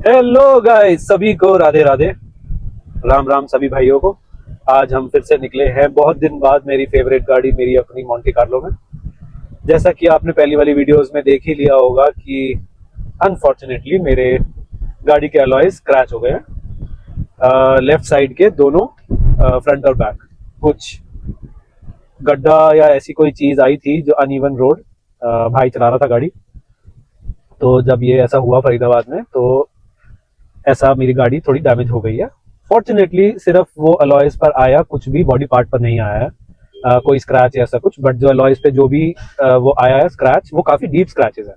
Hello guys, सभी को राधे राधे, राम राम सभी भाइयों को। आज हम फिर से निकले हैं बहुत दिन बाद मेरी फेवरेट गाड़ी, मेरी अपनी मोंटे कार्लो में। जैसा कि आपने पहली वाली वीडियोस में देख ही लिया होगा कि अनफॉर्चुनेटली मेरे गाड़ी के अलॉय स्क्रैच हो गए हैं, लेफ्ट साइड के दोनों, फ्रंट और बैक। कुछ गड्ढा या ऐसी कोई चीज आई थी जो अनइवन रोड, भाई चला रहा था गाड़ी, तो जब ये ऐसा हुआ फरीदाबाद में, तो ऐसा मेरी गाड़ी थोड़ी डैमेज हो गई है। फॉर्चुनेटली सिर्फ वो अलॉयज पर आया, कुछ भी बॉडी पार्ट पर नहीं आया है, कोई स्क्रैच ऐसा कुछ। बट जो अलॉयज पे जो भी वो आया है स्क्रैच, वो काफी डीप स्क्रैचेस है।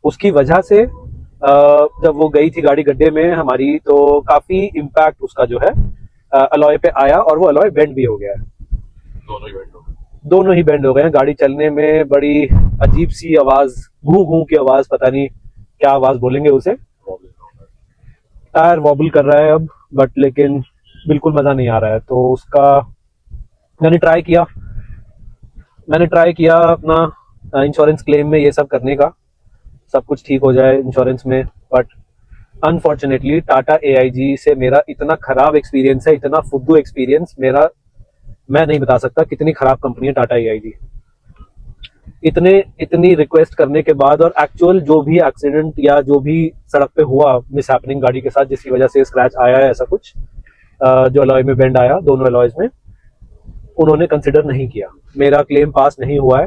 उसकी वजह से जब वो गई थी गाड़ी गड्ढे में हमारी, तो काफी इम्पैक्ट उसका जो है अलॉय पे आया, और वो अलॉय बेंड भी हो गया है। दोनों ही बेंड हो गए हैं। गाड़ी चलने में बड़ी अजीब सी आवाज, घू घू की आवाज, पता नहीं क्या आवाज बोलेंगे उसे। टायर वॉबल कर रहा है अब, बट लेकिन बिल्कुल मजा नहीं आ रहा है। तो उसका मैंने ट्राई किया अपना इंश्योरेंस क्लेम में ये सब करने का, सब कुछ ठीक हो जाए इंश्योरेंस में। बट अनफॉर्चुनेटली टाटा एआईजी से मेरा इतना खराब एक्सपीरियंस है, इतना फुद्दू एक्सपीरियंस मेरा, मैं नहीं बता सकता कितनी खराब कंपनी है टाटा एआईजी। इतनी रिक्वेस्ट करने के बाद, और एक्चुअल जो भी एक्सीडेंट या जो भी सड़क पे हुआ मिस हैपनिंग गाड़ी के साथ, जिसकी वजह से स्क्रैच आया है ऐसा कुछ, जो अलॉय में बेंड आया दोनों अलॉयज में, उन्होंने कंसिडर नहीं किया। मेरा क्लेम पास नहीं हुआ है।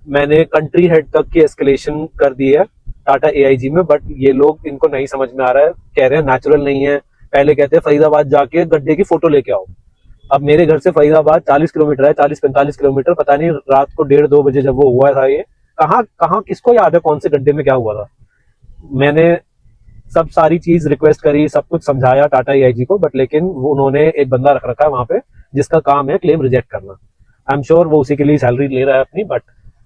मैंने कंट्री हेड तक की एस्केलेशन कर दी है टाटा एआईजी में, बट ये लोग, इनको नहीं समझ में आ रहा है। कह रहे हैं नेचुरल नहीं है, पहले कहते हैं फरीदाबाद जाके गड्ढे की फोटो लेके आओ। अब मेरे घर से फरीदाबाद 40 किलोमीटर है, 40-45 किलोमीटर। पता नहीं रात को 1:30-2 बजे जब वो हुआ था, ये कहाँ कहाँ किसको याद है कौन से गड्ढे में क्या हुआ था। मैंने सब सारी चीज रिक्वेस्ट करी, सब कुछ समझाया टाटा एआईजी को, बट लेकिन वो उन्होंने एक बंदा रख रखा है वहां पे जिसका काम है क्लेम रिजेक्ट करना। आई एम श्योर वो उसी के लिए सैलरी ले रहा है अपनी, बट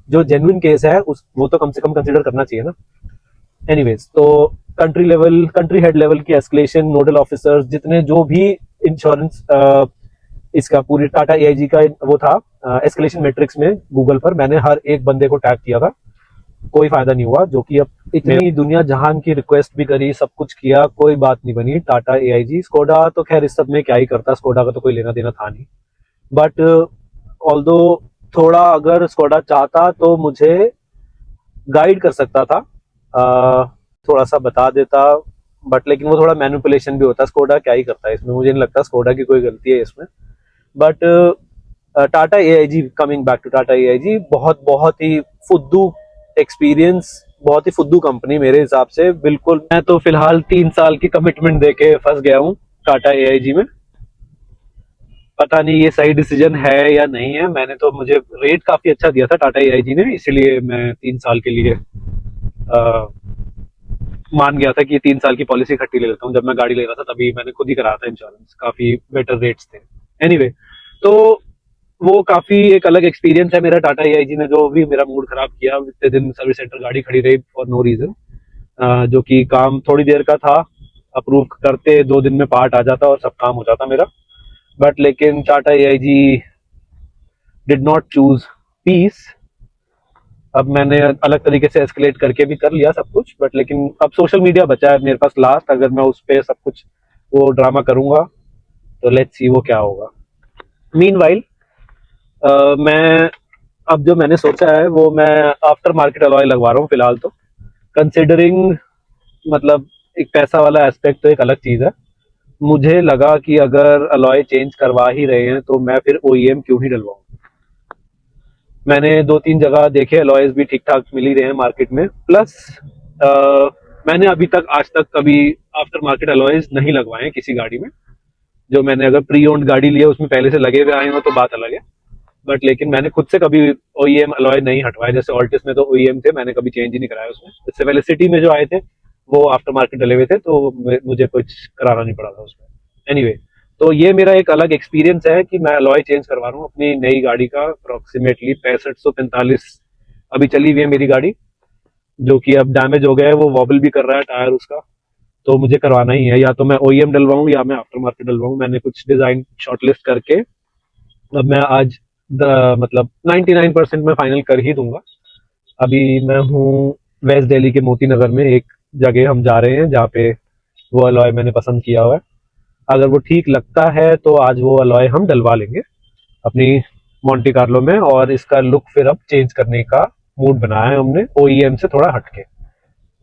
जो जेन्युइन केस है वो तो कम से कम कंसिडर करना चाहिए ना। एनीवेज, तो कंट्री हेड लेवल की एस्केलेशन, नोडल ऑफिसर्स, जितने जो भी इंश्योरेंस, इसका पूरी टाटा एआईजी का वो था एस्केलेशन मैट्रिक्स में, गूगल पर मैंने हर एक बंदे को टैग किया था, कोई फायदा नहीं हुआ। जो कि अब इतनी दुनिया जहान की रिक्वेस्ट भी करी, सब कुछ किया, कोई बात नहीं बनी। टाटा एआईजी, स्कोडा तो खैर इस सब में क्या ही करता, स्कोडा का तो कोई लेना देना था नहीं। बट ऑल्दो थोड़ा अगर स्कोडा चाहता तो मुझे गाइड कर सकता था, थोड़ा सा बता देता। बट लेकिन वो थोड़ा मैनिपुलेशन भी होता है। स्कोडा क्या ही करता है इसमें, मुझे नहीं लगता स्कोडा की कोई गलती है इसमें। But Tata AIG, coming back to Tata AIG, बहुत बहुत ही फुद्दू एक्सपीरियंस, बहुत ही फुद्दू कंपनी मेरे हिसाब से। बिल्कुल, मैं तो फिलहाल 3 साल की कमिटमेंट देके फंस गया हूँ टाटा एआईजी में। पता नहीं ये सही डिसीजन है या नहीं है। मैंने तो, मुझे रेट काफी अच्छा दिया था टाटा एआईजी ने, इसलिए मैं 3 साल के लिए मान गया था कि 3 साल की पॉलिसी इकट्ठी ले लेता हूँ। जब मैं गाड़ी ले रहा था तभी मैंने खुद ही कराया था इंश्योरेंस, काफी बेटर रेट्स थे। एनीवे, तो वो काफी एक अलग एक्सपीरियंस है मेरा टाटा एआईजी ने, जो भी मेरा मूड खराब किया। इतने दिन सर्विस सेंटर गाड़ी खड़ी रही फॉर नो रीजन, जो कि काम थोड़ी देर का था, अप्रूव करते 2 दिन में पार्ट आ जाता और सब काम हो जाता मेरा। बट लेकिन Tata AIG did not choose peace. अब मैंने अलग तरीके से एस्केलेट करके भी कर लिया सब कुछ, बट लेकिन अब सोशल मीडिया बचा है मेरे पास लास्ट। अगर मैं उस पर सब कुछ वो ड्रामा करूंगा तो लेट्स सी वो क्या होगा। मीनवाइल, मैं अब जो मैंने सोचा है वो, मैं आफ्टर मार्केट अलॉय लगवा रहा हूँ फिलहाल तो। कंसिडरिंग, मतलब एक पैसा वाला एस्पेक्ट तो एक अलग चीज है। मुझे लगा कि अगर अलॉय चेंज करवा ही रहे हैं तो मैं फिर ओईएम क्यों ही डलवाऊं। मैंने 2-3 जगह देखे, अलॉयज भी ठीक ठाक मिल ही रहे हैं मार्केट में। प्लस मैंने अभी तक, आज तक कभी आफ्टर मार्केट अलॉयज नहीं लगवाए हैं किसी गाड़ी में। जो मैंने अगर प्री ओन्ड गाड़ी ली है उसमें पहले से लगे हुए आए हो तो बात अलग है, बट लेकिन मैंने खुद से कभी ओईएम अलॉय नहीं हटवाए। जैसे ऑल्टिस में तो ओईएम थे, मैंने कभी चेंज ही नहीं कराया उसमें। इससे पहले सिटी में जो आए थे वो आफ्टर मार्केट डले हुए थे, तो मुझे कुछ कराना नहीं पड़ा था उसमें। एनीवे, तो ये मेरा एक अलग एक्सपीरियंस है कि मैं अलॉय चेंज करवा रहा हूँ अपनी नई गाड़ी का। अप्रोक्सीमेटली 6545 अभी चली हुई है मेरी गाड़ी, जो कि अब डैमेज हो गया है, वो वॉबल भी कर रहा है टायर उसका। तो मुझे करवाना ही है, या तो मैं ओईएम डलवाऊं या मैं आफ्टर मार्केट डलवाऊं। मैंने कुछ डिजाइन शॉर्टलिस्ट करके अब मैं आज मतलब 99% में फाइनल कर ही दूंगा। अभी मैं हूँ वेस्ट दिल्ली के मोती नगर में एक जगह हम जा रहे हैं जहाँ पे वो अलॉय मैंने पसंद किया हुआ है। अगर वो ठीक लगता है तो आज वो अलॉय हम डलवा लेंगे अपनी मोंटे कार्लो में, और इसका लुक फिर अब चेंज करने का मूड बनाया है हमने ओईएम से थोड़ा हटके।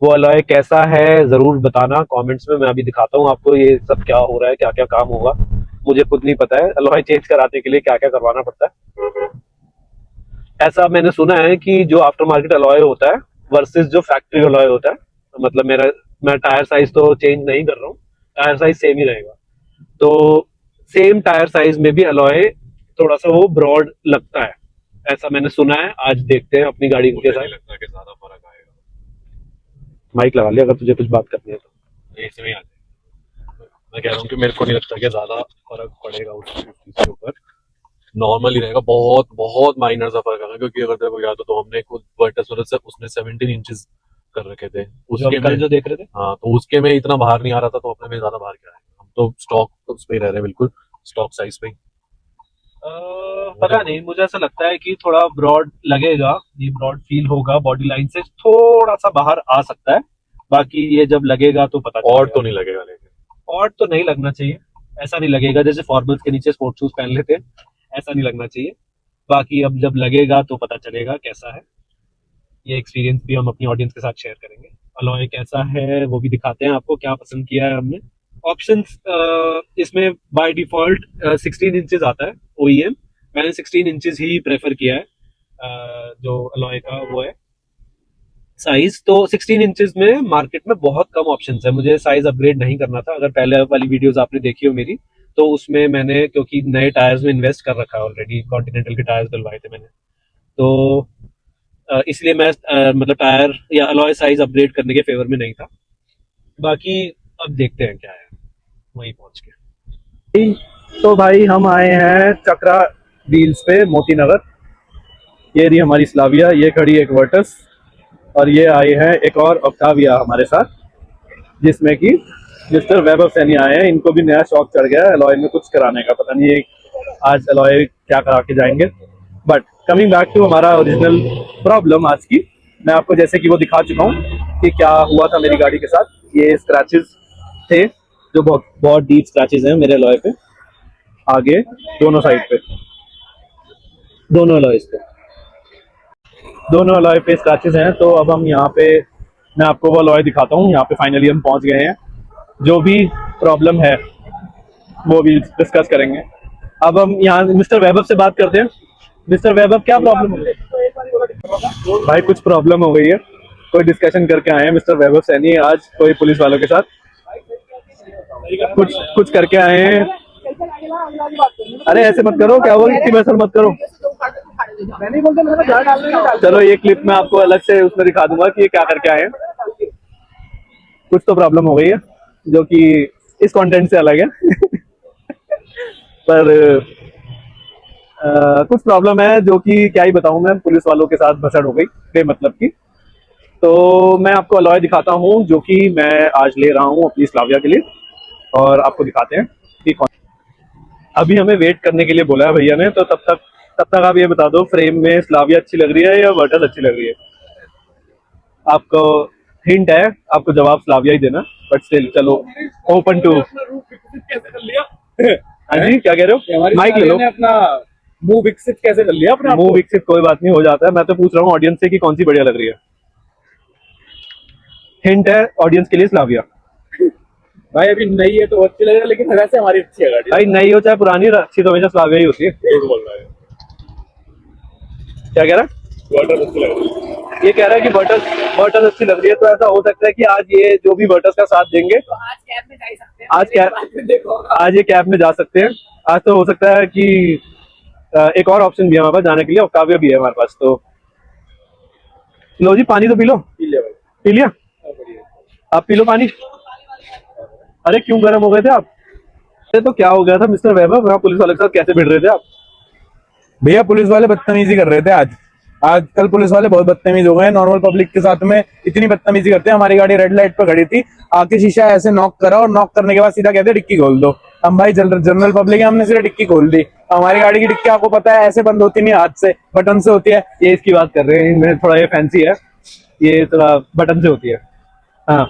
वो अलॉय कैसा है जरूर बताना कमेंट्स में, मैं अभी दिखाता हूँ आपको ये सब क्या हो रहा है, क्या क्या काम होगा। मुझे खुद नहीं पता है अलॉय चेंज कराने के लिए क्या क्या करवाना पड़ता है। ऐसा मैंने सुना है कि जो आफ्टर मार्केट अलॉय होता है वर्सेस जो फैक्ट्री अलॉय होता है, मतलब मैं टायर साइज तो चेंज नहीं कर रहा हूँ, टायर साइज सेम ही रहेगा। तो सेम टायर साइज में भी अलॉय थोड़ा सा वो ब्रॉड लगता है, ऐसा मैंने सुना है। आज देखते हैं अपनी गाड़ी के साथ। लगता है कि ज्यादा फर्क आएगा। माइक लगा लिया अगर तुझे कुछ बात करनी है तो। इसमें आ जाए, मैं कह रहा हूँ कि मेरे को नहीं लगता कि ज्यादा फर्क पड़ेगा उस चीज के ऊपर। नॉर्मल ही रहेगा, बहुत बहुत माइनर सा फर्क आएगा, क्योंकि अगर तेरे को याद हो तो हमने खुद वर्टस से उसने 17 इंचेस कर रखे थे उसके में। जो देख रहे थे, हाँ, तो उसके में इतना बाहर नहीं आ रहा था, तो अपने में ज्यादा बाहर क्या है। हम तो स्टॉक उस पे ही रह रहे हैं, बिल्कुल स्टॉक साइज पे ही। पता नहीं, मुझे ऐसा लगता है कि थोड़ा ब्रॉड लगेगा, ये ब्रॉड फील होगा, बॉडी लाइन से थोड़ा सा बाहर आ सकता है। बाकी ये जब लगेगा तो पता और चलेगा। तो नहीं लगेगा, लेकिन और तो नहीं लगना चाहिए, ऐसा नहीं लगेगा जैसे फॉर्मल्स के नीचे स्पोर्ट शूज पहन लेते हैं, ऐसा नहीं लगना चाहिए। बाकी अब जब लगेगा तो पता चलेगा कैसा है। ये एक्सपीरियंस भी हम अपनी ऑडियंस के साथ शेयर करेंगे। अलॉय कैसा है वो भी दिखाते हैं आपको, क्या पसंद किया है हमने। ऑप्शंस इसमें बाय डिफॉल्ट 16 इंचेस आता है ओईएम, मैंने 16 इंचेस ही प्रेफर किया है। जो अलॉय का वो है साइज, तो 16 इंचेस में मार्केट में बहुत कम ऑप्शंस है। मुझे साइज अपग्रेड नहीं करना था। अगर पहले वाली वीडियोस आपने देखी हो मेरी, तो उसमें मैंने क्योंकि नए टायर्स में इन्वेस्ट कर रखा है ऑलरेडी, कॉन्टिनेंटल के टायर्स डलवाए थे मैंने, तो इसलिए मैं मतलब टायर या अलॉय साइज अपग्रेड करने के फेवर में नहीं था। बाकी अब देखते हैं क्या है वहीं पहुंच के। तो भाई हम आए हैं चक्रा व्हील्स पे मोती नगर। ये रही हमारी स्लाविया, ये खड़ी एक वर्टस, और ये आए हैं एक और ऑक्टाविया हमारे साथ, जिसमें कि मिस्टर वैभव सैनी आए हैं। इनको भी नया शौक चढ़ गया है अलॉय में कुछ कराने का, पता नहीं आज अलॉय क्या करा के जाएंगे। बट कमिंग बैक टू हमारा ओरिजिनल प्रॉब्लम आज की, मैं आपको जैसे कि वो दिखा चुका हूँ कि क्या हुआ था मेरी गाड़ी के साथ। ये स्क्रैचेस थे जो बहुत बहुत डीप स्क्रैचेस हैं मेरे अलॉय पे, आगे दोनों साइड पे, दोनों अलॉयज पे, दोनों अलॉय पे स्क्रैचेस हैं। तो अब हम यहाँ पे, मैं आपको वो अलॉय दिखाता हूँ। यहाँ पे फाइनली हम पहुँच गए हैं, जो भी प्रॉब्लम है वो भी डिस्कस करेंगे। अब हम यहाँ मिस्टर वैभव से बात करते हैं। मिस्टर वैभव, क्या प्रॉब्लम हो गई? भाई कुछ प्रॉब्लम हो गई है, कोई डिस्कशन करके आए हैं मिस्टर वैभव सैनी आज कोई पुलिस वालों के साथ, कुछ कुछ करके आए हैं। अरे ऐसे मत करो, क्या बोल इतनी बहस मत करो। चलो ये क्लिप मैं आपको अलग से उसमें दिखा दूंगा कि ये क्या करके आए हैं। कुछ तो प्रॉब्लम हो गई है जो कि इस कंटेंट से अलग है पर कुछ प्रॉब्लम है जो कि क्या ही बताऊं मैं, पुलिस वालों के साथ भसड़ हो गई बेमतलब की। तो मैं आपको अलॉय दिखाता हूं जो कि मैं आज ले रहा हूं अपनी स्लाविया के लिए, और आपको दिखाते हैं कि कौन। अभी हमें वेट करने के लिए बोला है भैया ने, तो तब तक आप ये बता दो फ्रेम में स्लाविया अच्छी लग रही है या वर्टस अच्छी लग रही है? आपको हिंट है, आपको जवाब स्लाविया ही देना, बट स्टिल चलो ओपन टू। हाँ जी, क्या कह रहे हो? माइक ले लो। अपना मुंह विकसित कैसे कर लिया अपना? मुंह विकसित कोई बात नहीं, हो जाता है। मैं तो पूछ रहा हूँ ऑडियंस से कि कौन सी बढ़िया लग रही है। हिंट है ऑडियंस के लिए स्लाविया। भाई अभी नई है तो अच्छी लगेगा, लेकिन वैसे हमारी अच्छी है गाड़ी। भाई नई हो चाहे पुरानी, अच्छी तो हमेशा स्लाविया ही होती है। बोल रहा है, क्या कह रहा है? वर्टस अच्छी लग रही है। ये कह रहा है कि वर्टस अच्छी लग रही है। तो ऐसा हो सकता है कि आज ये जो भी वर्टस का साथ देंगे, तो आज कैब में जा ही सकते हैं। आज ये कैब में जा सकते हैं। आज तो हो सकता है कि एक और ऑप्शन भी है हमारे पास जाने के लिए, ऑक्टाविया भी है हमारे पास। तो लो जी, पानी तो पी लो। पी लिया भाई, पी लिया? बढ़िया। आप पी लो पानी। अरे क्यों गर्म हो गए थे आप? अरे तो क्या हो गया था मिस्टर वैभव, वहाँ पुलिस वाले के साथ कैसे भिड़ रहे थे आप? भैया पुलिस वाले बदतमीजी कर रहे थे आज। आजकल पुलिस वाले बहुत बदतमीज हो गए हैं, नॉर्मल पब्लिक के साथ में इतनी बदतमीजी करते हैं। हमारी गाड़ी रेड लाइट पे खड़ी थी, आके शीशा ऐसे नॉक करा और नॉक करने के बाद सीधा कहते डिक्की खोल दो। हम भाई जनरल पब्लिक है, हमने सीधा डिक्की खोल दी। हमारी गाड़ी की डिक्की आपको पता है ऐसे बंद होती नहीं, हाथ से बटन से होती है। ये इसकी बात कर रहे हैं, इनमें थोड़ा ये फैंसी है, ये थोड़ा बटन से होती है। हाँ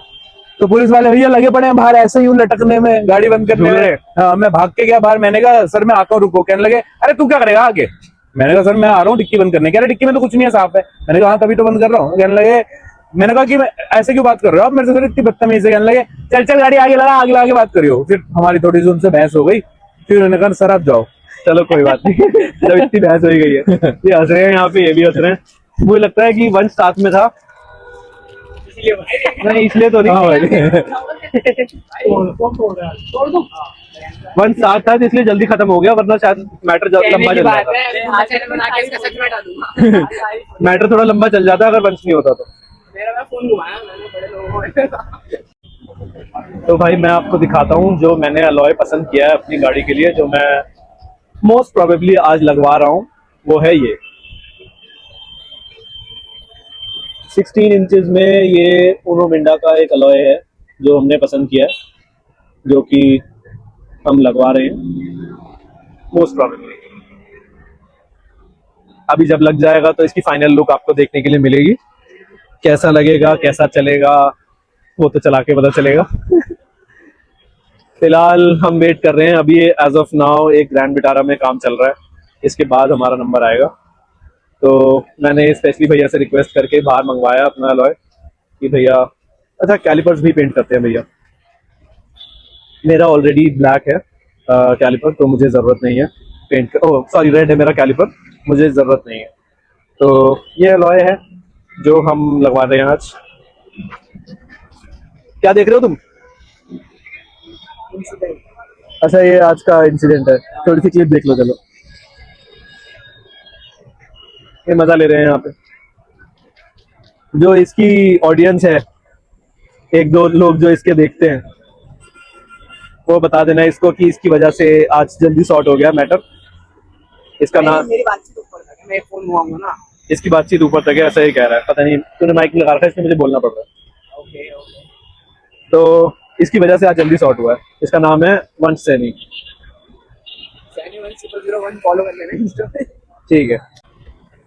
तो पुलिस वाले भैया लगे पड़े हैं बाहर ऐसे ही लटकने में, गाड़ी बंद करने ढूंढ रहे में। हैं। हाँ, मैं भाग के गया बाहर, मैंने कहा सर मैं आता हूँ रुको। कहने लगे अरे तू क्या करेगा आगे। मैंने कहा सर मैं आ रहा हूँ डिक्की बंद करने। कह रहे डिक्की में तो कुछ नहीं है साफ है। मैंने कहा हाँ तभी तो बंद कर रहा हूँ। कहने लगे, मैंने कहा कि मैं ऐसे क्यों बात कर रहे हो आप मेरे से सर इतनी बदतमीजी से। कहने लगे चल चल गाड़ी आगे लगा के बात करियो। फिर हमारी थोड़ी सी उनसे बहस हो गई। फिर उन्होंने कहा सर आप जाओ। चलो कोई बात नहीं। जब इतनी बहस हो ही गई है, ये हंस रहे हैं यहाँ पे, ये भी हंस रहे हैं। मुझे लगता है कि वंश साथ में था, नहीं इसलिए तो हाँ नहीं, भाई। वंश साथ था तो इसलिए जल्दी खत्म हो गया, वरना शायद मैटर लंबा चल जाता। मैटर थोड़ा लंबा चल जाता अगर वंश नहीं होता तो। तो भाई मैं आपको दिखाता हूँ जो मैंने अलॉय पसंद किया है अपनी गाड़ी के लिए, जो मैं मोस्ट प्रोबेबली आज लगवा रहा हूँ, वो है ये 16 इंचेस में ये उनो मिंडा का एक अलॉय है जो हमने पसंद किया है, जो कि हम लगवा रहे हैं मोस्ट प्रोबेबली। अभी जब लग जाएगा तो इसकी फाइनल लुक आपको देखने के लिए मिलेगी, कैसा लगेगा कैसा चलेगा वो तो चला के पता चलेगा। फिलहाल हम वेट कर रहे हैं, अभी एज ऑफ नाउ एक ग्रैंड विटारा में काम चल रहा है, इसके बाद हमारा नंबर आएगा। तो मैंने स्पेशली भैया से रिक्वेस्ट करके बाहर मंगवाया अपना अलॉय कि भैया, अच्छा कैलिपर्स भी पेंट करते हैं भैया, मेरा ऑलरेडी ब्लैक है कैलिपर, तो मुझे ज़रूरत नहीं है पेंट ओह सॉरी रेड है मेरा कैलिपर, मुझे ज़रूरत नहीं है। तो ये अलॉय है जो हम लगवा रहे हैं आज। क्या देख रहे हो तुम? अच्छा ये आज का इंसिडेंट है, थोड़ी सी क्लिप देख लो चलो। ये मजा ले रहे हैं यहाँ पे जो इसकी ऑडियंस है, एक दो लोग जो इसके देखते हैं, वो बता देना इसको कि इसकी वजह से आज जल्दी सॉर्ट हो गया मैटर। इसका नाम, मेरी बातचीत ऊपर तक है, मैं फोन मंगाऊंगा ना। इसकी बातचीत ऊपर तक है ऐसा ही कह रहा है, पता नहीं तूने माइक लगा रखा है इसलिए मुझे बोलना पड़ रहा है। Okay okay. तो इसकी वजह से आज जल्दी सॉर्ट हुआ है। इसका नाम है वंश सैनी। सैनी 1001 फॉलो कर लेना इंस्टा पे। ठीक है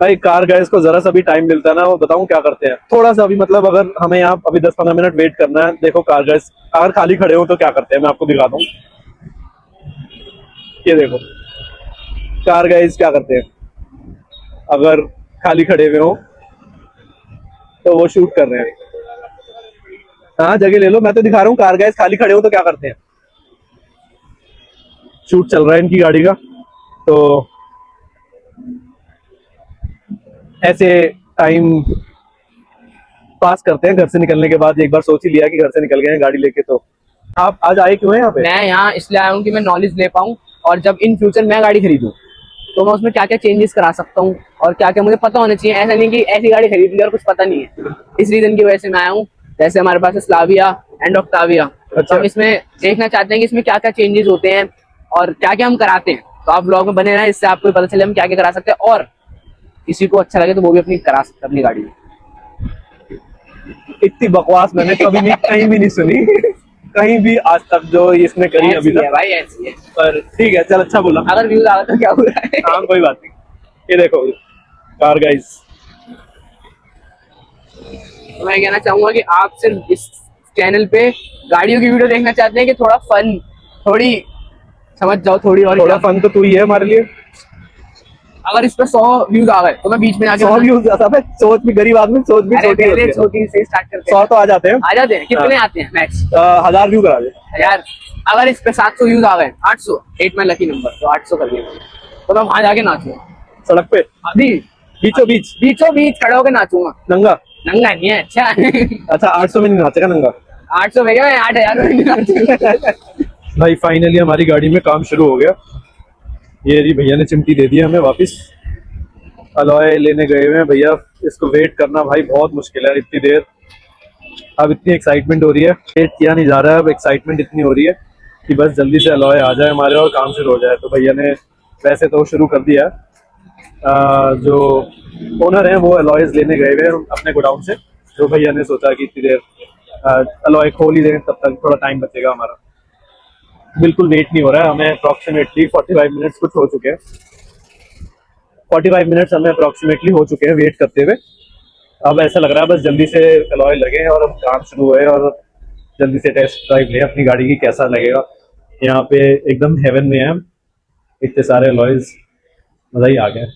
भाई, कार गाइस को जरा सा भी टाइम मिलता है ना, वो बताऊं क्या करते हैं, थोड़ा सा भी मतलब अगर हमें यहाँ अभी 10-15 मिनट वेट करना है, देखो कार गाइस अगर खाली खड़े हो तो क्या करते हैं मैं आपको दिखाता हूँ। ये देखो कार गाइस क्या करते हैं, अगर खाली खड़े हुए हो तो वो शूट कर रहे हैं। हाँ जगह ले लो, मैं तो दिखा रहा हूँ, कार गाइस खाली खड़े हो तो क्या करते हैं, शूट चल रहा है इनकी गाड़ी का। तो ऐसे टाइम पास करते हैं, घर से निकलने के बाद एक बार सोच ही लिया कि घर से निकल गए हैं गाड़ी लेके। तो आप आज आए क्यों हैं यहाँ पे? मैं यहाँ इसलिए आया हूँ कि मैं नॉलेज ले पाऊँ, और जब इन फ्यूचर मैं गाड़ी खरीदूँ तो मैं उसमें क्या क्या चेंजेस करा सकता हूँ और क्या क्या मुझे पता होना चाहिए। ऐसा नहीं कि ऐसी गाड़ी खरीद ली और कुछ पता नहीं है। इस रीजन की वजह से मैं आया हूँ। जैसे हमारे पास है स्लाविया एंड ऑक्टाविया, अच्छा। हम इसमें देखना चाहते हैं कि इसमें क्या क्या चेंजेस होते हैं और क्या क्या हम कराते हैं। तो आप ब्लॉग में बने रहें, इससे आपको पता चले हम क्या क्या करा सकते हैं, और किसी को अच्छा लगे तो वो भी अपनी करा सकते हैं अपनी गाड़ी में। इतनी बकवास मैंने कभी नहीं कहीं भी नहीं सुनी कहीं भी आज तक जो इसने करी अभी ऐसी है तक। भाई, ऐसी है। पर ठीक है चल, अच्छा बोला। अगर व्यूज आ गए तो क्या हो रहा है। हाँ कोई बात नहीं। ये देखो कार गाइस, तो मैं कहना चाहूंगा कि आप सिर्फ इस चैनल पे गाड़ियों की वीडियो देखना चाहते हैं कि थोड़ा फन, थोड़ी समझ जाओ थोड़ी, और थोड़ा फन तो तू ही है हमारे लिए। अगर इस पे 100 व्यूज आ गए तो मैं बीच में आके 100 व्यूज आता है, सोच भी गरीब आदमी, सोच भी अरे छोटी पहले होती है। छोटी से स्टार्ट करते 100 हैं, तो आ जाते हैं, आ जाते हैं। कितने आते हैं मैक्स? 1000 व्यू करा दे। यार अगर इस पे 700 व्यूज आ गए, 800, 8 में लकी नंबर, तो 800 कर लिया तो मैं वहां जाके नाचूंगा सड़क पे अभी बीचों बीच बीचों बीच खड़े होकर नाचूंगा। नंगा। नंगा नहीं है, अच्छा। अच्छा 800 में नहीं नाचेगा नंगा। 800 में क्या, मैं 8000 में नहीं नाचूंगा। भाई फाइनली हमारी गाड़ी में काम शुरू हो गया। ये जी भैया ने चिमटी दे दी हमें वापस, अलॉय लेने गए हुए हैं भैया। इसको वेट करना भाई बहुत मुश्किल है इतनी देर। अब इतनी एक्साइटमेंट हो रही है, वेट किया नहीं जा रहा है, अब एक्साइटमेंट इतनी हो रही है कि बस जल्दी से अलॉय आ जाए हमारे और काम शुरू हो जाए। तो भैया ने वैसे तो शुरू कर दिया, जो ओनर हैं वो अलॉयज लेने गए हुए हैं अपने गोडाउन से। तो भैया ने सोचा कि इतनी देर अलॉय खोल ही दें, तब तक थोड़ा टाइम बचेगा हमारा। बिल्कुल वेट नहीं हो रहा है हमें, अप्रॉक्सीमेटली 45 मिनट्स कुछ हो चुके हैं, 45 मिनट्स हमें अप्रॉक्सीमेटली हो चुके हैं वेट करते हुए। अब ऐसा लग रहा है बस जल्दी से अलॉय लगे और अब काम शुरू हुए और जल्दी से टेस्ट ड्राइव ले अपनी गाड़ी की, कैसा लगेगा। यहाँ पे एकदम हेवन में है, इतने सारे अलॉयज, मजा ही आ गया।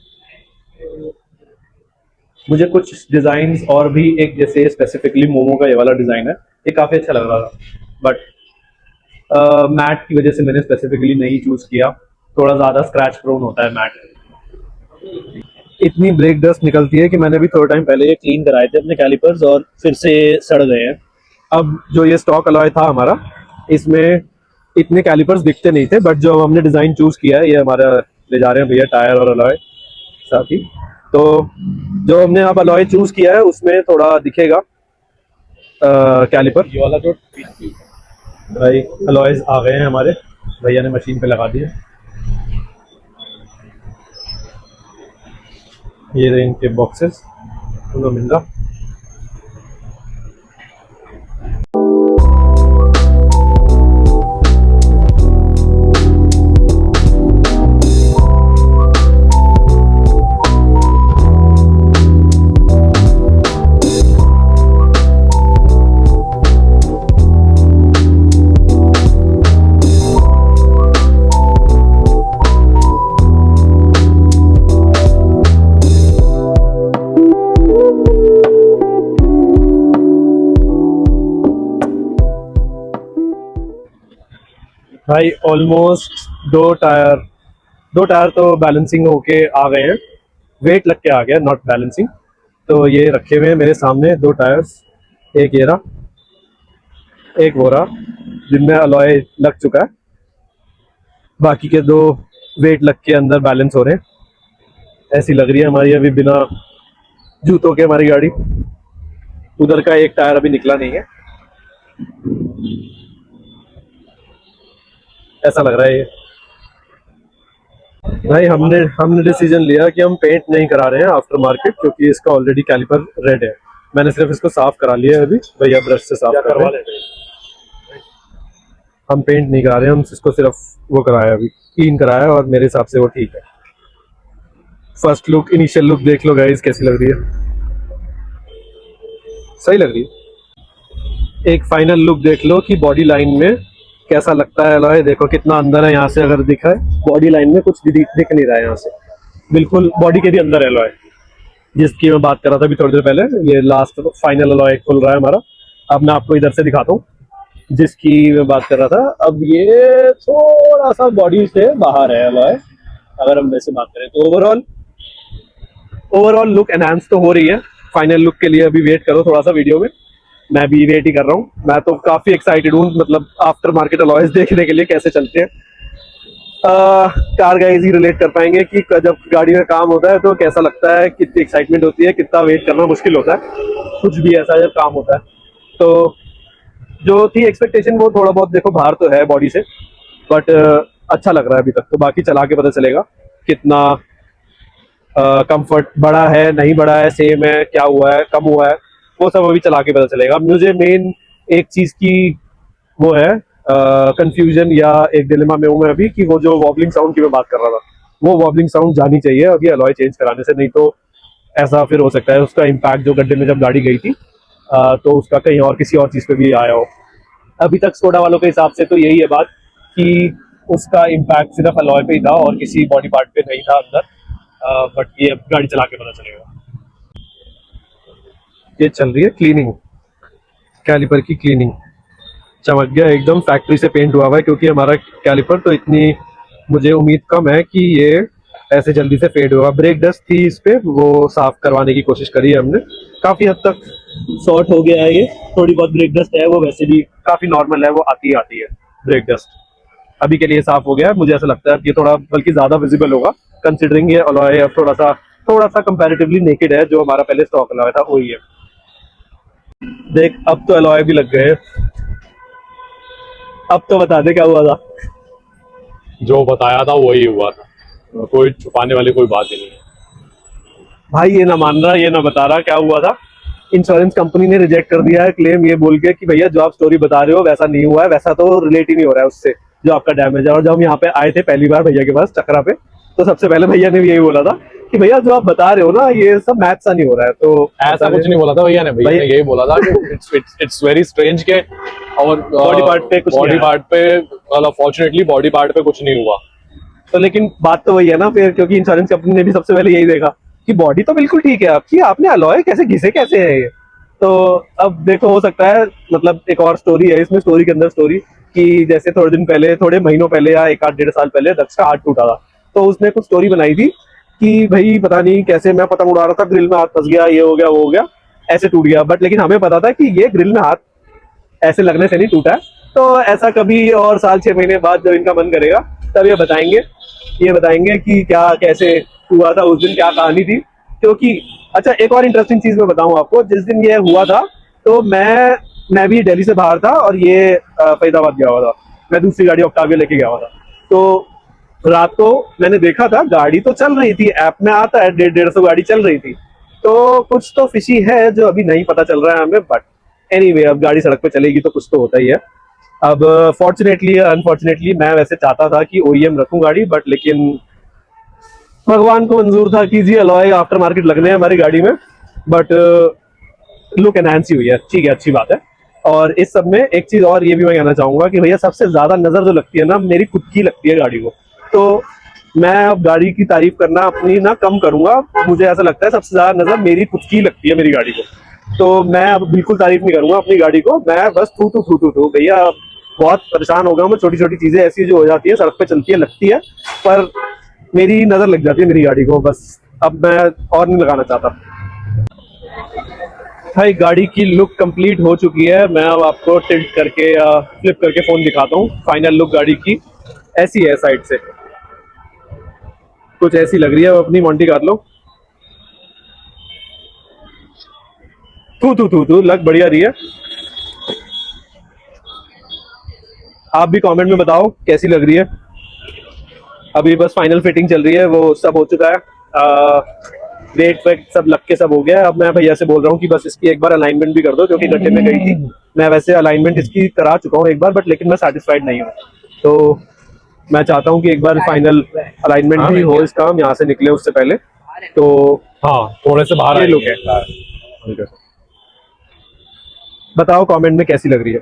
मुझे कुछ डिजाइन और भी, एक जैसे स्पेसिफिकली मोमो का ये वाला डिजाइन है, ये काफी अच्छा लग रहा था, बट मैट की वजह से मैंने स्पेसिफिकली नहीं चूज किया, थोड़ा ज्यादा स्क्रैच प्रोन होता है मैट। इतनी ब्रेक डस्ट निकलती है कि मैंने भी थोड़ा टाइम पहले ये क्लीन कराए थे अपने कैलिपर्स और फिर से सड़ गए हैं। अब जो ये स्टॉक अलॉय था हमारा, इसमें इतने कैलिपर्स दिखते नहीं थे, बट जो हमने डिजाइन चूज किया है, ये हमारा ले जा रहे हैं भैया टायर और अलॉय साथ ही, तो जो हमने अब अलॉय चूज किया है उसमें थोड़ा दिखेगा कैलिपर। ये वाला जो भाई अलॉयज आ गए हैं हमारे, भैया ने मशीन पे लगा दिए। ये रहे इनके बॉक्सेस, उनको मिल रहा। भाई ऑलमोस्ट दो टायर तो बैलेंसिंग होके आ गए हैं, वेट लग के आ गया, नॉट बैलेंसिंग। तो ये रखे हुए हैं मेरे सामने दो टायर्स, एक ये रहा, एक वो रहा, जिनमें अलॉय लग चुका है, बाकी के दो वेट लग के अंदर बैलेंस हो रहे हैं। ऐसी लग रही है हमारी अभी बिना जूतों के हमारी गाड़ी। उधर का एक टायर अभी निकला नहीं है, ऐसा लग रहा है ये। भाई हमने डिसीजन लिया कि हम पेंट नहीं करा रहे हैं आफ्टर मार्केट, क्योंकि इसका ऑलरेडी कैलिपर रेड है। मैंने सिर्फ इसको साफ करा लिया है अभी, भैया ब्रश से साफ कर रहे हैं। हम पेंट नहीं करा रहे हैं, हम इसको सिर्फ वो कराया अभी, क्लीन कराया, और मेरे हिसाब से वो ठीक है। फर्स्ट लुक, इनिशियल लुक देख लो गाइस कैसी लग रही है, सही लग रही है। एक फाइनल लुक देख लो कि बॉडी लाइन में कैसा लगता है अलॉय। देखो कितना अंदर है, यहाँ से अगर दिखा है बॉडी लाइन में कुछ दिख नहीं रहा है, यहाँ से बिल्कुल बॉडी के भी अंदर है अलॉय, जिसकी मैं बात कर रहा था अभी थोड़ी देर पहले। ये लास्ट फाइनल अलॉय खुल रहा है हमारा। अब मैं आपको इधर से दिखाता हूँ जिसकी मैं बात कर रहा था। अब ये थोड़ा सा बॉडी से बाहर है अलॉय, अगर हम वैसे बात करें तो ओवरऑल लुक एनहांस तो हो रही है। फाइनल लुक के लिए अभी वेट करो थोड़ा सा वीडियो में, मैं भी वेट ही कर रहा हूँ। मैं तो काफी एक्साइटेड हूँ, मतलब आफ्टर मार्केट अलॉयज देखने के लिए कैसे चलते हैं। कार गाइज ही रिलेट कर पाएंगे कि जब गाड़ी में काम होता है तो कैसा लगता है, कितनी एक्साइटमेंट होती है, कितना वेट करना मुश्किल होता है, कुछ भी ऐसा जब काम होता है। तो जो थी एक्सपेक्टेशन वो थोड़ा बहुत देखो बाहर तो है बॉडी से, बट अच्छा लग रहा है अभी तक। तो बाकी चला के पता चलेगा कितना कंफर्ट बढ़ा है, नहीं बढ़ा है, सेम है, क्या हुआ है, कम हुआ है, वो सब अभी चला के पता चलेगा। मुझे मेन एक चीज की वो है कंफ्यूजन या एक डिलेमा में हूं मैं अभी, कि वो जो वॉबलिंग साउंड की मैं बात कर रहा था, वो वॉबलिंग साउंड जानी चाहिए अभी अलॉय चेंज कराने से, नहीं तो ऐसा फिर हो सकता है उसका इम्पैक्ट जो गड्ढे में जब गाड़ी गई थी तो उसका कहीं और किसी और चीज पे भी आया हो। अभी तक स्कोडा वालों के हिसाब से तो यही है बात कि उसका इम्पैक्ट सिर्फ अलॉय पे ही था और किसी बॉडी पार्ट पे नहीं था अंदर, बट ये अब गाड़ी चला के पता चलेगा। ये चल रही है क्लीनिंग, कैलिपर की क्लीनिंग, चमक गया एकदम, फैक्ट्री से पेंट हुआ हुआ है, क्योंकि हमारा कैलिपर तो इतनी मुझे उम्मीद कम है कि ये ऐसे जल्दी से फेड होगा। ब्रेक डस्ट थी इस पे, वो साफ करवाने की कोशिश करी है हमने, काफी हद तक सॉर्ट हो गया है। ये थोड़ी बहुत ब्रेक डस्ट है, वो वैसे भी काफी नॉर्मल है, वो आती है ब्रेक डस्ट, अभी के लिए साफ हो गया है। मुझे ऐसा लगता है कि ये थोड़ा बल्कि ज्यादा विजिबल होगा, कंसिडरिंग ये अलॉय अब थोड़ा सा कंपैरेटिवली नेकेड है, जो हमारा पहले स्टॉक अलॉय था वही है। देख अब तो अलॉय भी लग गए, अब तो बता दे क्या हुआ था। जो बताया था वही हुआ था, कोई छुपाने वाली कोई बात ही नहीं है। भाई ये ना मान रहा, ये ना बता रहा क्या हुआ था। इंश्योरेंस कंपनी ने रिजेक्ट कर दिया है क्लेम, ये बोल के कि भैया जो आप स्टोरी बता रहे हो वैसा नहीं हुआ है, वैसा तो रिलेट ही नहीं हो रहा है उससे जो आपका डैमेज है। और जब हम यहाँ पे आए थे पहली बार भैया के पास चक्रा पे, तो सबसे पहले भैया ने भी यही बोला था कि भैया जो आप बता रहे हो ना ये सब मैथ सा नहीं हो रहा है। तो ऐसा कुछ नहीं बोला था भैया ने यही बोला था कि इट्स वेरी स्ट्रेंज के और बॉडी पार्ट पे कुछ बॉडी नहीं आया। पार्ट पे मतलब फॉर्चुनेटली बॉडी पार्ट पे कुछ नहीं हुआ। तो लेकिन बात तो वही है ना फिर, क्योंकि इंश्योरेंस कंपनी ने भी सबसे पहले यही देखा कि बॉडी तो बिल्कुल ठीक है आपकी, आपने अलॉय कैसे घिसे कैसे है ये। तो अब देखो हो सकता है मतलब एक और स्टोरी है इसमें, स्टोरी के अंदर स्टोरी, कि जैसे थोड़े दिन पहले, थोड़े महीनों पहले या एक आध डेढ़ साल पहले दक्ष का हाथ टूटा था। तो उसने कुछ स्टोरी बनाई थी कि भाई पता नहीं कैसे मैं पतंग उड़ा रहा था, ग्रिल में हाथ फंस गया, ये हो गया वो हो गया, ऐसे टूट गया। बट लेकिन हमें पता था कि ये ग्रिल में हाथ ऐसे लगने से नहीं टूटा है। तो ऐसा कभी और साल 6 महीने बाद जब इनका मन करेगा तब ये बताएंगे कि क्या कैसे हुआ था उस दिन, क्या कहानी थी। क्योंकि अच्छा एक और इंटरेस्टिंग चीज मैं बताऊं आपको, जिस दिन ये हुआ था तो मैं भी दिल्ली से बाहर था और ये फरीदाबाद गया हुआ था। मैं दूसरी गाड़ी ऑक्टाविया लेके गया हुआ था। तो रात को मैंने देखा था गाड़ी तो चल रही थी, ऐप में आता है 150 गाड़ी चल रही थी। तो कुछ तो फिशी है जो अभी नहीं पता चल रहा है हमें, बट एनीवे अब गाड़ी सड़क पे चलेगी तो कुछ तो होता ही है। अब फॉर्चुनेटली अनफॉर्चुनेटली मैं वैसे चाहता था कि OEM रखूं गाड़ी, बट लेकिन भगवान को मंजूर था कि जी अलॉय आफ्टर मार्केट लगने हैं हमारी गाड़ी में। बट लुक एनहांस ही हुई है, ठीक है, अच्छी बात है। और इस सब में एक चीज और ये भी मैं कहना चाहूंगा कि भैया सबसे ज्यादा नजर जो लगती है ना मेरी खुद की लगती है गाड़ी को। तो मैं अब गाड़ी की तारीफ करना अपनी ना कम करूंगा, मुझे ऐसा लगता है सबसे ज्यादा नजर मेरी खुद की लगती है मेरी गाड़ी को। तो मैं अब बिल्कुल तारीफ नहीं करूंगा अपनी गाड़ी को, मैं बस थू भैया बहुत परेशान हो गया हूं मैं। छोटी छोटी चीजें ऐसी जो हो जाती है सड़क पे चलती है लगती है, पर मेरी नजर लग जाती है मेरी गाड़ी को, बस अब मैं और नहीं लगाना चाहता। भाई गाड़ी की लुक कंप्लीट हो चुकी है। मैं अब आपको टिल्ट करके या फ्लिप करके फोन दिखाता हूँ। फाइनल लुक गाड़ी की ऐसी है, साइड से कुछ ऐसी लग रही है। अब अपनी मोंटी कार्लो तू लग बढ़िया रही है। आप भी कमेंट में बताओ कैसी लग रही है। अभी बस फाइनल फिटिंग चल रही है, वो सब हो चुका है, वेट वेट सब लग के सब हो गया है। अब मैं भैया से बोल रहा हूँ कि बस इसकी एक बार अलाइनमेंट भी कर दो, क्योंकि गड्ढे में गई थी। मैं वैसे अलाइनमेंट इसकी करा चुका हूँ एक बार, बट लेकिन मैं सेटिस्फाइड नहीं हूँ। तो मैं चाहता हूँ कि एक बार फाइनल अलाइनमेंट भी हो इसका, हम यहाँ से निकले उससे पहले। तो हाँ थोड़े से बाहर ये आएंगे। look है। बताओ कमेंट में कैसी लग रही है।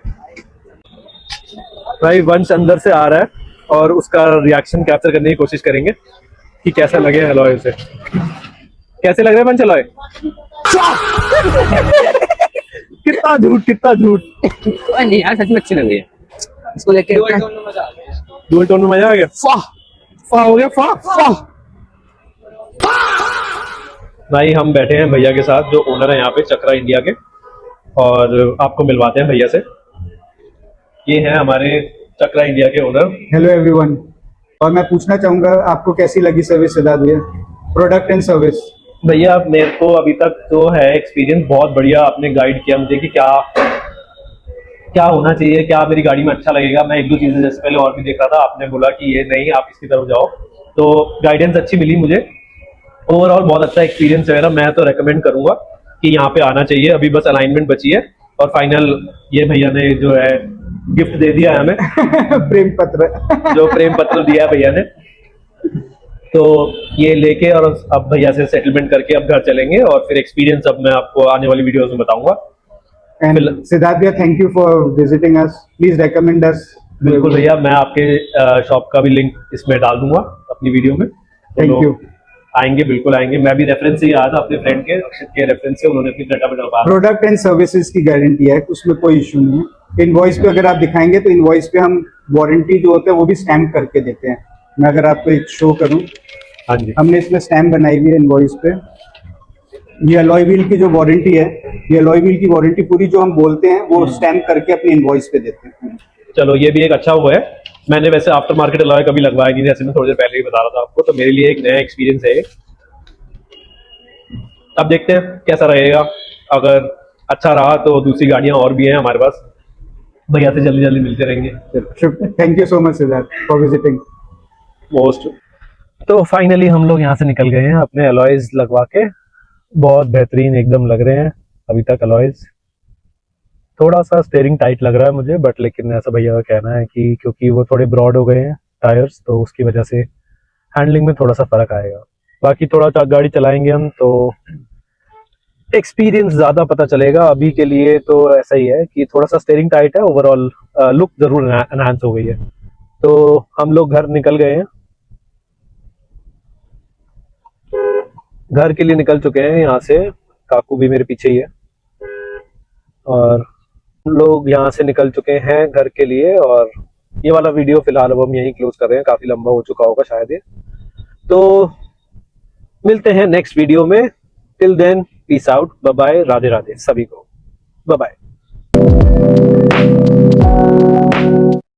भाई वंश अंदर से आ रहा है और उसका रिएक्शन कैप्चर करने की कोशिश करेंगे कि कैसा लगे अलॉय से। कैसे लग रहे हैं वंश अलॉय? कितना झूठ। नहीं यार सच में अच्छी लग रही है इसको लेके। डुअल टोन में मजा आ गया। फा हो गया फा। भाई हम बैठे हैं भैया के साथ जो ओनर है यहाँ पे चक्रा इंडिया के, और आपको मिलवाते हैं भैया से। ये हैं हमारे चक्रा इंडिया के ओनर। हेलो एवरीवन, और मैं पूछना चाहूंगा आपको कैसी लगी सर्विस सिद्धार्थ भैया, प्रोडक्ट एंड सर्विस? भैया मेरे को अभी तक जो है एक्सपीरियंस बहुत बढ़िया, आपने गाइड किया मुझे कि क्या होना चाहिए, क्या मेरी गाड़ी में अच्छा लगेगा। मैं एक दो चीजें जैसे पहले और भी देख रहा था, आपने बोला कि ये नहीं आप इसकी तरफ जाओ, तो गाइडेंस अच्छी मिली मुझे। ओवरऑल बहुत अच्छा एक्सपीरियंस है मेरा। मैं तो रेकमेंड करूंगा कि यहाँ पे आना चाहिए। अभी बस अलाइनमेंट बची है और फाइनल ये भैया ने जो है गिफ्ट दे दिया है हमें प्रेम पत्र जो प्रेम पत्र दिया है भैया ने, तो ये लेके और अब भैया से सेटलमेंट करके अब घर चलेंगे। और फिर एक्सपीरियंस अब मैं आपको आने वाली वीडियोस में बताऊंगा। एंड सिद्धार्थ भैया thank you for visiting us, please recommend us. बिल्कुल भैया, मैं आपके शॉप का भी लिंक इसमें डाल दूंगा अपनी वीडियो में। Thank you. आएंगे, बिल्कुल आएंगे। मैं भी रेफरेंस से ही आया था अपने फ्रेंड के, अक्षित के रेफरेंस से। उन्होंने अपनी क्रेटा में डलवा प्रोडक्ट एंड सर्विसेज की गारंटी है, उसमें कोई इशू नहीं है। इनवॉइस पे अगर आप दिखाएंगे तो इनवॉइस पे हम वारंटी जो होता है वो भी स्टैम्प करके देते हैं। मैं अगर आपको एक शो करूं, हाँ जी, हमने इसमें स्टैम्प बनाई हुई है इनवॉइस पे। ये अलॉय व्हील की जो वारंटी है, ये अलॉय व्हील की वारंटी पूरी जो हम बोलते हैं वो स्टैम्प करके अपनी इनवॉइस पे देते हैं। चलो ये भी एक अच्छा हुआ है। मैंने वैसे आफ्टर मार्केट अलॉय कभी लगवाया नहीं, जैसे मैं थोड़ी देर पहले ही बता रहा था आपको, तो मेरे लिए एक नया एक्सपीरियंस है। अब देखते हैं कैसा रहेगा। अगर अच्छा रहा तो दूसरी गाड़ियां और भी हैं हमारे पास, भैया से जल्दी जल्दी मिलते रहेंगे। Thank you so much Siddharth for visiting. Most. तो फाइनली हम लोग यहाँ से निकल गए हैं अपने अलॉयज लगवा के। बहुत बेहतरीन एकदम लग रहे हैं अभी तक अलॉयज। थोड़ा सा स्टेयरिंग टाइट लग रहा है मुझे, बट लेकिन ऐसा भैया का कहना है कि क्योंकि वो थोड़े ब्रॉड हो गए हैं टायर्स, तो उसकी वजह से हैंडलिंग में थोड़ा सा फर्क आएगा। बाकी थोड़ा गाड़ी चलाएंगे हम तो एक्सपीरियंस ज्यादा पता चलेगा। अभी के लिए तो ऐसा ही है कि थोड़ा सा स्टेयरिंग टाइट है, ओवरऑल लुक जरूर एनहांस हो गई है। तो हम लोग घर निकल गए हैं, घर के लिए निकल चुके हैं यहाँ से। काकू भी मेरे पीछे ही है और हम लोग यहाँ से निकल चुके हैं घर के लिए। और ये वाला वीडियो फिलहाल अब हम यहीं क्लोज कर रहे हैं, काफी लंबा हो चुका होगा शायद ये। तो मिलते हैं नेक्स्ट वीडियो में। Till then peace out, bye bye, Radhe Radhe सभी को, बाय बाय।